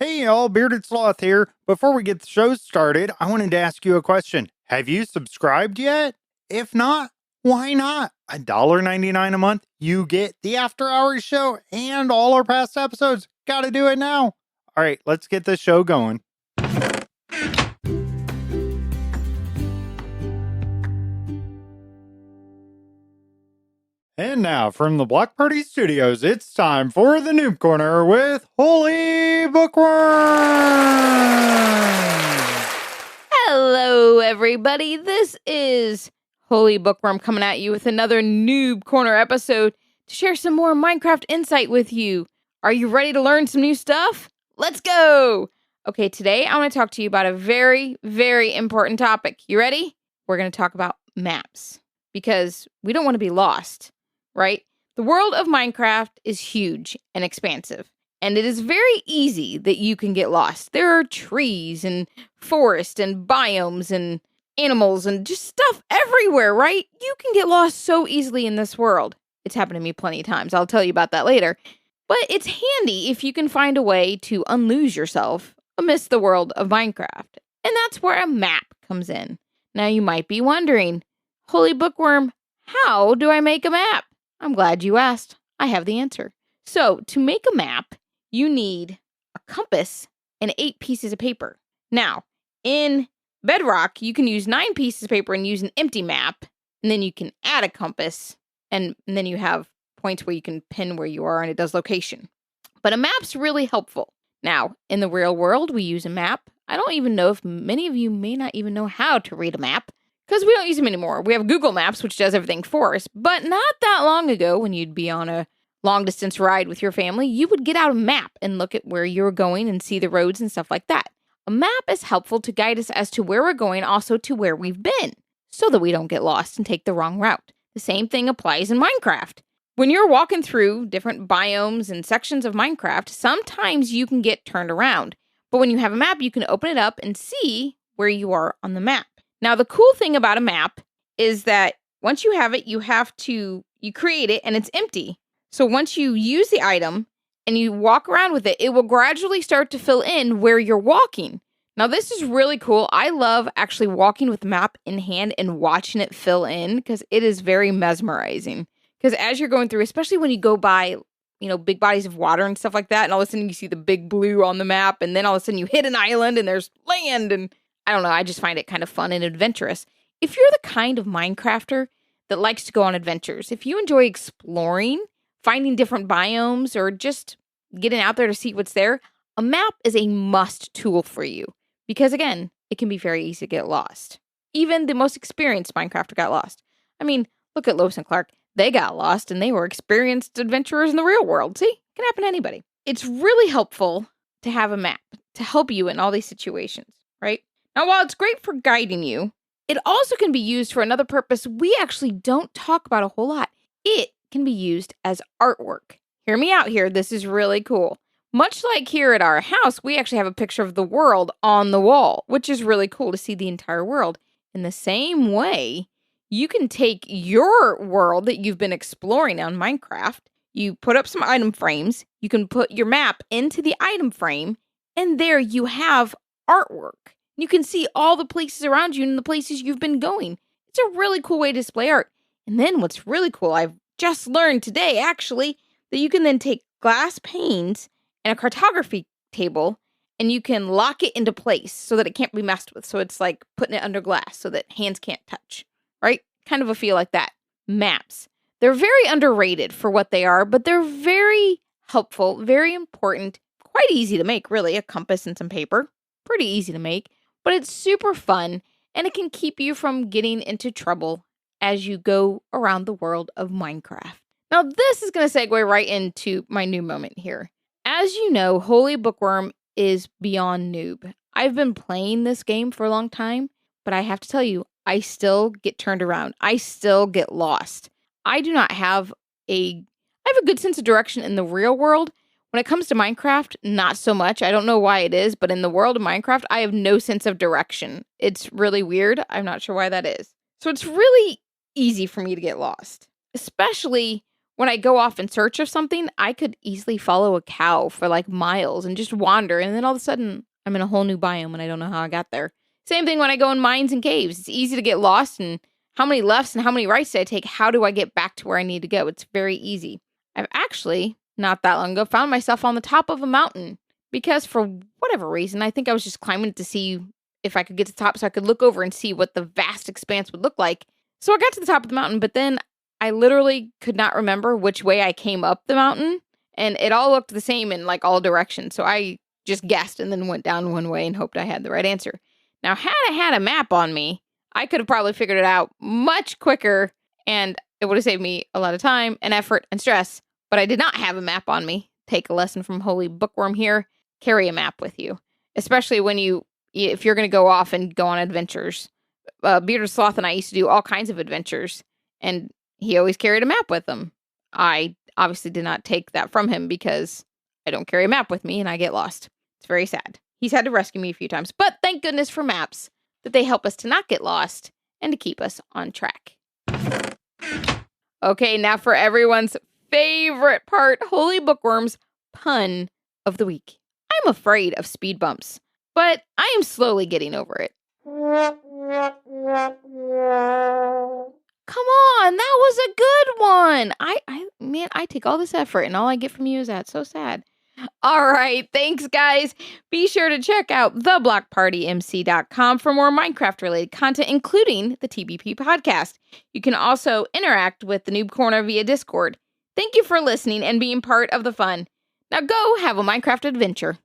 Hey, all, Bearded Sloth here. Before we get the show started, I wanted to ask you a question. Have you subscribed yet? If not, why not? $1.99 a month, you get the After Hours show and all our past episodes. Gotta do it now. All right, let's get this show going. And now, from the Block Party Studios, it's time for the Noob Corner with HolyBookworm! Hello, everybody. This is HolyBookworm coming at you with another Noob Corner episode to share some more Minecraft insight with you. Are you ready to learn some new stuff? Let's go! Okay, today I want to talk to you about a very, very important topic. You ready? We're going to talk about maps because we don't want to be lost, right? The world of Minecraft is huge and expansive. And it is very easy that you can get lost. There are trees and forest and biomes and animals and just stuff everywhere, right? You can get lost so easily in this world. It's happened to me plenty of times. I'll tell you about that later. But it's handy if you can find a way to unlose yourself amidst the world of Minecraft. And that's where a map comes in. Now you might be wondering, HolyBookworm, how do I make a map? I'm glad you asked. I have the answer. So to make a map, you need a compass and 8 pieces of paper. Now, in Bedrock, you can use 9 pieces of paper and use an empty map, and then you can add a compass, and then you have points where you can pin where you are, and it does location. But a map's really helpful. Now, in the real world, we use a map. I don't even know if many of you may not even know how to read a map, because we don't use them anymore. We have Google Maps, which does everything for us, but not that long ago, when you'd be on a long-distance ride with your family, you would get out a map and look at where you were going and see the roads and stuff like that. A map is helpful to guide us as to where we're going, also to where we've been, so that we don't get lost and take the wrong route. The same thing applies in Minecraft. When you're walking through different biomes and sections of Minecraft, sometimes you can get turned around. But when you have a map, you can open it up and see where you are on the map. Now, the cool thing about a map is that once you have it, you create it and it's empty. So once you use the item and you walk around with it, it will gradually start to fill in where you're walking. Now, this is really cool. I love actually walking with the map in hand and watching it fill in because it is very mesmerizing. Because as you're going through, especially when you go by, big bodies of water and stuff like that, and all of a sudden you see the big blue on the map, and then all of a sudden you hit an island and there's land, and I don't know, I just find it kind of fun and adventurous. If you're the kind of Minecrafter that likes to go on adventures, if you enjoy exploring, finding different biomes, or just getting out there to see what's there, a map is a must tool for you. Because again, it can be very easy to get lost. Even the most experienced Minecrafter got lost. I mean, look at Lois and Clark. They got lost and they were experienced adventurers in the real world. See, it can happen to anybody. It's really helpful to have a map to help you in all these situations, right? Now, while it's great for guiding you, it also can be used for another purpose we actually don't talk about a whole lot. It can be used as artwork. Hear me out here. This is really cool. Much like here at our house, we actually have a picture of the world on the wall, which is really cool to see the entire world. In the same way, you can take your world that you've been exploring on Minecraft, you put up some item frames, you can put your map into the item frame, and there you have artwork. You can see all the places around you and the places you've been going. It's a really cool way to display art. And then what's really cool, I've just learned today, actually, that you can then take glass panes and a cartography table and you can lock it into place so that it can't be messed with. So it's like putting it under glass so that hands can't touch, right? Kind of a feel like that. Maps. They're very underrated for what they are, but they're very helpful, very important, quite easy to make, really. A compass and some paper. Pretty easy to make, but it's super fun and it can keep you from getting into trouble as you go around the world of Minecraft. Now, this is going to segue right into my new moment here. As you know, HolyBookworm is beyond noob. I've been playing this game for a long time, but I have to tell you, I still get turned around. I still get lost. I have a good sense of direction in the real world. When it comes to Minecraft, not so much. I don't know why it is, but in the world of Minecraft, I have no sense of direction. It's really weird. I'm not sure why that is. So it's really easy for me to get lost, especially when I go off in search of something, I could easily follow a cow for like miles and just wander. And then all of a sudden, I'm in a whole new biome and I don't know how I got there. Same thing when I go in mines and caves. It's easy to get lost. And how many lefts and how many rights did I take? How do I get back to where I need to go? It's very easy. I've actually, not that long ago, found myself on the top of a mountain because for whatever reason, I think I was just climbing to see if I could get to the top so I could look over and see what the vast expanse would look like. So I got to the top of the mountain, but then I literally could not remember which way I came up the mountain, and it all looked the same in like all directions. So I just guessed and then went down one way and hoped I had the right answer. Now, had I had a map on me, I could have probably figured it out much quicker, and it would have saved me a lot of time and effort and stress. But I did not have a map on me. Take a lesson from HolyBookworm here. Carry a map with you, especially if you're going to go off and go on adventures. Bearded Sloth and I used to do all kinds of adventures, and he always carried a map with him. I obviously did not take that from him because I don't carry a map with me and I get lost. It's very sad. He's had to rescue me a few times, but thank goodness for maps that they help us to not get lost and to keep us on track. Okay, now for everyone's favorite part, HolyBookworm's pun of the week. I'm afraid of speed bumps, but I am slowly getting over it. Come on, that was a good one. I take all this effort and all I get from you is that. So sad. All right, thanks guys. Be sure to check out theblockpartymc.com for more Minecraft related content, including the TBP podcast. You can also interact with the Noob Corner via Discord. Thank you for listening and being part of the fun. Now go have a Minecraft adventure.